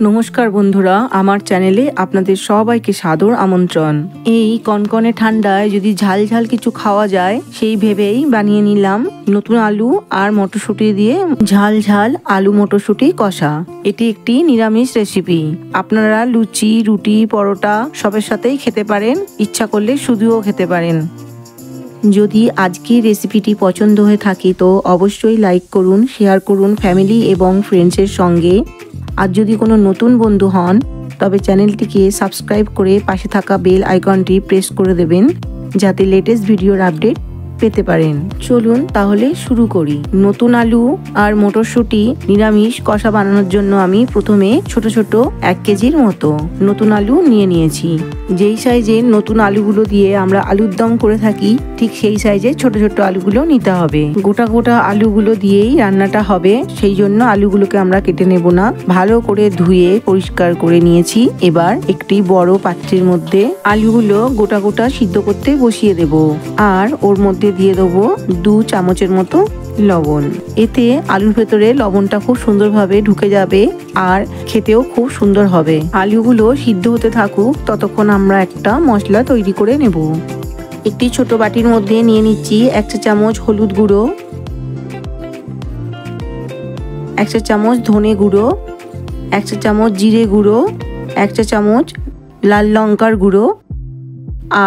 নমস্কার বন্ধুরা, আমার চ্যানেলে আপনাদের সবাইকে সাদর আমন্ত্রণ। এই কনকনে ঠান্ডায় যদি ঝাল ঝাল কিছু খাওয়া যায় সেই ভেবেই বানিয়ে নিলাম নতুন আলু আর মটরশুঁটি দিয়ে ঝাল ঝাল আলু মটরশুঁটি কষা। এটি একটি নিরামিষ রেসিপি। আপনারা লুচি, রুটি, পরোটা সবের সাথেই খেতে পারেন, ইচ্ছা করলে শুধুও খেতে পারেন। যদি আজকের রেসিপিটি পছন্দ হয়ে থাকে তো অবশ্যই লাইক করুন, শেয়ার করুন ফ্যামিলি এবং ফ্রেন্ডসের সঙ্গে। আর যদি কোনো নতুন বন্ধু হন তবে চ্যানেলটিকে সাবস্ক্রাইব করে পাশে থাকা বেল আইকনটি প্রেস করে দেবেন যাতে লেটেস্ট ভিডিওর আপডেট পেতে পারেন। চলুন তাহলে শুরু করি। নতুন আলু আর মটরশুঁটি নিরামিষ কষা বানানোর জন্য আমি প্রথমে ছোট ছোট 1 কেজির মতো নতুন আলু নিয়ে নিয়েছি। যেই সাইজের নতুন আলুগুলো দিয়ে আমরা আলুর দম করে থাকি ঠিক সেই সাইজের ছোট ছোট আলুগুলো নিতে হবে। গোটা গোটা আলুগুলো দিয়েই রান্নাটা হবে, সেই জন্য আলুগুলোকে আমরা কেটে নেব না। ভালো করে ধুয়ে পরিষ্কার করে নিয়েছি। এবার একটি বড় পাত্রের মধ্যে আলুগুলো গোটা গোটা সিদ্ধ করতে বসিয়ে দেব। আর ওর মধ্যে দিয়ে দেবো 2 চামচের মতো লবণ। এতে আলুর ভেতরে লবণটা খুব সুন্দরভাবে ঢুকে যাবে আর খেতেও খুব সুন্দর হবে। আলুগুলো সিদ্ধ হতে থাকুক, ততক্ষণ আমরা একটা মশলা তৈরি করে নেব। একটি ছোট বাটির মধ্যে নিয়ে নিচ্ছি 1 চা চামচ হলুদ গুঁড়ো, 1 চা চামচ ধনে গুঁড়ো, 1 চা চামচ জিরে গুঁড়ো, 1 চা চামচ লাল লঙ্কার গুঁড়ো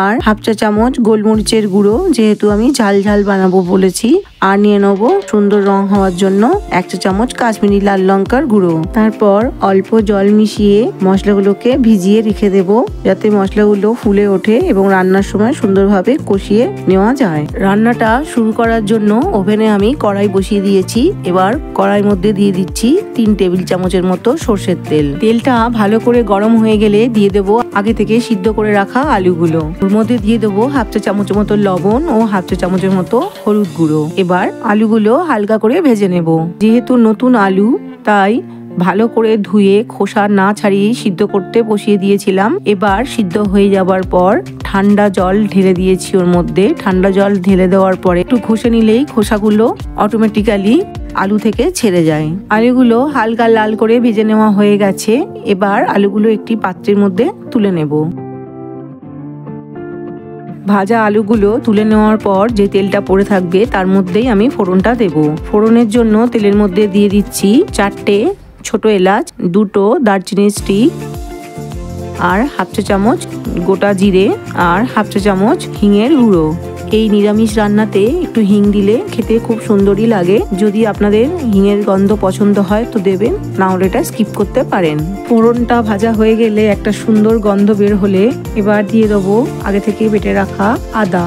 আর 1/2 চা চামচ গোলমরিচের গুঁড়ো, যেহেতু আমি ঝাল ঝাল বানাবো বলেছি। আর নিয়ে নেবো সুন্দর রং হওয়ার জন্য 1 চা চামচ কাশ্মীরি লাল লঙ্কার গুঁড়ো। তারপর অল্প জল মিশিয়ে মশলাগুলোকে ভিজিয়ে রেখে দেব যাতে মশলাগুলো ফুলে ওঠে এবং রান্নার সময় সুন্দরভাবে কষিয়ে নেওয়া যায়। রান্নাটা শুরু করার জন্য ওভেনে আমি কড়াই বসিয়ে দিয়েছি। এবার কড়াইয়ের মধ্যে দিয়ে দিচ্ছি 3 টেবিল চামচের মতো সর্ষের তেল। তেলটা ভালো করে গরম হয়ে গেলে দিয়ে দেবো আগে থেকে সিদ্ধ করে রাখা আলুগুলো। ওর মধ্যে দিয়ে দেবো 1/2 চা চামচের মতো লবণ ও 1/2 চা চামচের মতো হলুদ গুঁড়ো। এবার আলুগুলো হালকা করে ভেজে নেব। যেহেতু নতুন আলু তাই ভালো করে ধুয়ে খোসা না ছাড়িয়ে সিদ্ধ করতে বসিয়ে দিয়েছিলাম। এবার সিদ্ধ হয়ে যাবার পর ঠান্ডা জল ঢেলে দিয়েছি ওর মধ্যে। ঠান্ডা জল ঢেলে দেওয়ার পরে একটু ঘষে নিলেই খোসাগুলো অটোমেটিক্যালি আলু থেকে ছেড়ে যায়। আলুগুলো হালকা লাল করে ভেজে নেওয়া হয়ে গেছে। এবার আলুগুলো একটি পাত্রের মধ্যে তুলে নেব। ভাজা আলুগুলো তুলে নেওয়ার পর যে তেলটা পড়ে থাকবে তার মধ্যেই আমি ফোড়নটা দেব। ফোড়নের জন্য তেলের মধ্যে দিয়ে দিচ্ছি 4টে ছোট এলাচ, 2টো দারচিনির স্টিক আর 1/2 চা চামচ গোটা জিরে আর 1/2 চা চামচ হিঙের গুঁড়ো। এই নিরামিষ রান্নাতে একটু হিং দিলে খেতে খুব সুন্দরই লাগে। যদি আপনাদের হিঙের গন্ধ পছন্দ হয় তো দেবেন, না হলে এটা স্কিপ করতে পারেন। ফোড়নটা ভাজা হয়ে গেলে একটা সুন্দর গন্ধ বের হলে এবার দিয়ে দেবো আগে থেকে বেটে রাখা আদা।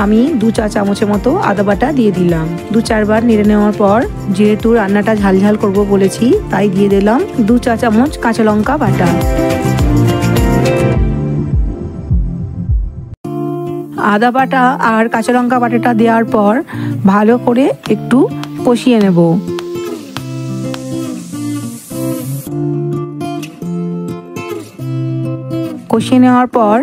আমি 2 চা চামচের মতো আদা বাটা দিয়ে দিলাম। 2-4 বার নেড়ে নেওয়ার পর যেহেতু রান্নাটা ঝালঝাল করব বলেছি তাই দিয়ে দিলাম 2 চা চামচ কাঁচা লঙ্কা বাটা। আদা বাটা আর কাঁচা লঙ্কা বাটাটা দেওয়ার পর ভালো করে একটু কষিয়ে নেব। কষিয়ে নেওয়ার পর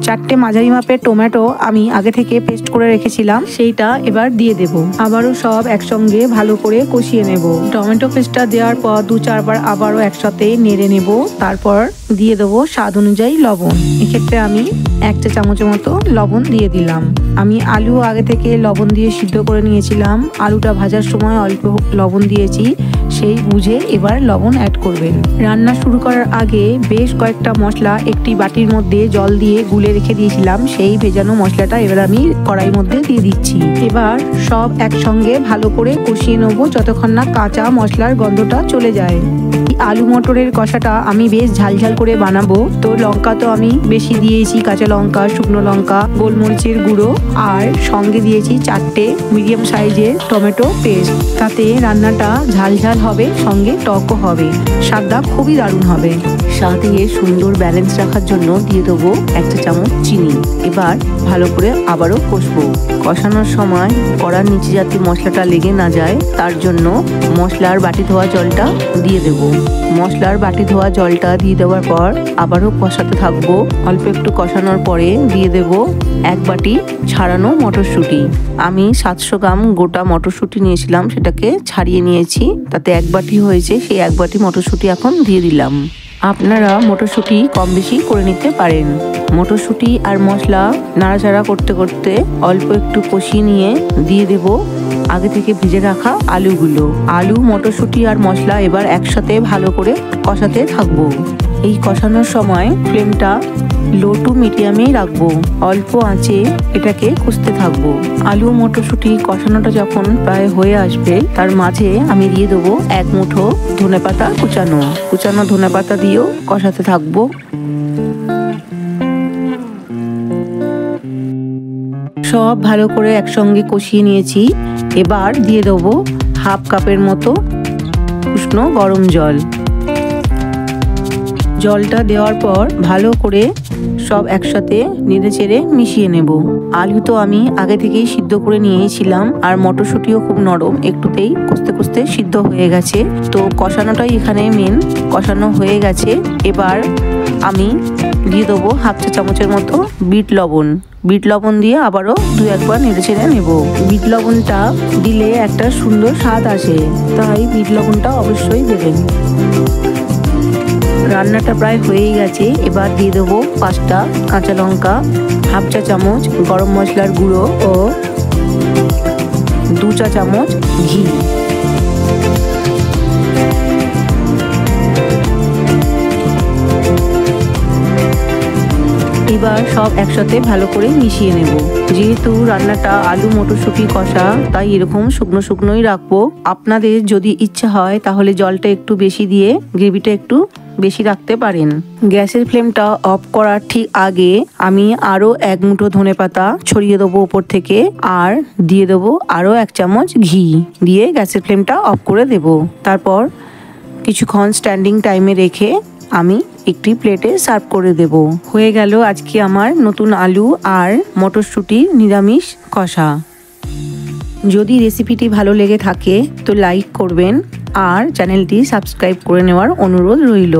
4টে মাঝারি মাপের টমেটো আমি আগে থেকে পেস্ট করে রেখেছিলাম, সেইটা এবার দিয়ে দেব। আবারও সব একসঙ্গে ভালো করে কষিয়ে নেব। টমেটো পেস্টটা দেওয়ার পর 2-4 বার আবারও একসাথে নেড়ে নেব। তারপর দিয়ে দেবো স্বাদ অনুযায়ী লবণ। এক্ষেত্রে আমি 1 চা চামচের মতো লবণ দিয়ে দিলাম। আমি আলু আগে থেকে লবণ দিয়ে সিদ্ধ করে নিয়েছিলাম। আলুটা ভাজার সময় অল্প লবণ দিয়েছি, সেই বুঝে এবার লবণ অ্যাড করবেন। রান্না শুরু করার আগে বেশ কয়েকটা মশলা একটি বাটির মধ্যে জল দিয়ে গুলে রেখে দিয়েছিলাম। সেই ভেজানো মশলাটা এবার আমি কড়াইয়ের মধ্যে দিয়ে দিচ্ছি। এবার সব একসঙ্গে ভালো করে কষিয়ে নেবো যতক্ষণ না কাঁচা মশলার গন্ধটা চলে যায়। আলু মটরের কষাটা আমি বেশ ঝালঝাল করে বানাবো, তো লঙ্কা তো আমি বেশি দিয়েছি, কাঁচা লঙ্কা, শুকনো লঙ্কা, গোলমরিচের গুঁড়ো আর সঙ্গে দিয়েছি 4টে মিডিয়াম সাইজের টমেটো পেস্ট। তাতে রান্নাটা ঝালঝাল হবে, সঙ্গে টকও হবে, স্বাদটা খুবই দারুণ হবে। সাথে সুন্দর ব্যালেন্স রাখার জন্য দিয়ে দেবো 1 চা চামচ চিনি। এবার ভালো করে আবারও কষবো। কষানোর সময় কড়ার নিচে যাতে মশলাটা লেগে না যায় তার জন্য মশলার বাটি ধোয়া জলটা দিয়ে দেবো। মশলার বাটি ধোয়া জলটা দিয়ে দেওয়ার পর আবারও কষাতে থাকবো। অল্প একটু কষানোর পরে দিয়ে দেব 1 বাটি ছাড়ানো মটরশুঁটি। আমি 700 গ্রাম গোটা মটরশুঁটি নিয়েছিলাম, সেটাকে ছাড়িয়ে নিয়েছি, তাতে 1 বাটি হয়েছে। সেই 1 বাটি মটরশুঁটি এখন দিয়ে দিলাম। আপনারা মটরশুঁটি কম বেশি করে নিতে পারেন। মটরশুঁটি আর মশলা নাড়াচাড়া করতে করতে অল্প একটু কষিয়ে নিয়ে দিয়ে দেব আগে থেকে ভেজে রাখা আলুগুলো। আলু, মটরশুঁটি আর মশলা এবার একসাথে ভালো করে কষাতে থাকবো। এই কষানোর সময় ফ্লেমটা লো টু মিডিয়ামেই রাখবো। অল্প আঁচে এটাকে কষতে থাকবো। আলু মটরশুঁটি কষানোটা যখন প্রায় হয়ে আসবে তার মাঝে আমি দিয়ে দেবো এক মুঠো ধনেপাতা কুচানো ধনেপাতা দিয়েও কষাতে থাকবো। সব ভালো করে একসঙ্গে কষিয়ে নিয়েছি। এবার দিয়ে দেবো হাফ কাপের মতো উষ্ণ গরম জল। জলটা দেওয়ার পর ভালো করে সব একসাথে নেড়েচেড়ে মিশিয়ে নেব। আলু তো আমি আগে থেকেই সিদ্ধ করে নিয়েছিলাম আর মটরশুঁটিও খুব নরম, একটুতেই কষতে কষতে সিদ্ধ হয়ে গেছে। তো কষানোটাই এখানে মেন। কষানো হয়ে গেছে। এবার আমি দিয়ে দেবো হাফ চা চামচের মতো বিট লবণ দিয়ে আবারও 2-1 নেড়েচেড়ে নেব। বিট লবণটা দিলে একটা সুন্দর স্বাদ আসে, তাই বিট লবণটা অবশ্যই দেবেন। রান্নাটা প্রায় হয়েই গেছে। এবার দিয়ে দেবো 5টা কাঁচা লঙ্কা, হাফ চা চামচ গরম মশলার গুঁড়ো ও 2 চা চামচ ঘি। এবার সব একসাথে ভালো করে মিশিয়ে নেব। যেহেতু রান্নাটা আলু মটরশুঁটি কষা, তাই এরকম শুকনো শুকনোই রাখবো। আপনাদের যদি ইচ্ছা হয় তাহলে জলটা একটু বেশি দিয়ে গ্রেভিটা একটু বেশি রাখতে পারেন। গ্যাসের ফ্লেমটা অফ করার ঠিক আগে আমি আরো 1 মুঠো ধনেপাতা ছড়িয়ে দেবো উপর থেকে, আর দিয়ে দেবো আরো 1 চামচ ঘি দিয়ে গ্যাসের ফ্লেমটা অফ করে দেব। তারপর কিছুক্ষণ স্ট্যান্ডিং টাইমে রেখে আমি একটি প্লেটে সার্ভ করে দেব। হয়ে গেল আজকে আমার নতুন আলু আর মটরশুঁটির নিরামিষ কষা। যদি রেসিপিটি ভালো লেগে থাকে তো লাইক করবেন আর চ্যানেলটি সাবস্ক্রাইব করে নেওয়ার অনুরোধ রইল।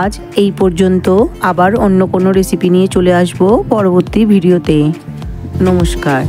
আজ এই পর্যন্ত। আবার অন্য কোনো রেসিপি নিয়ে চলে আসবো পরবর্তী ভিডিওতে। নমস্কার।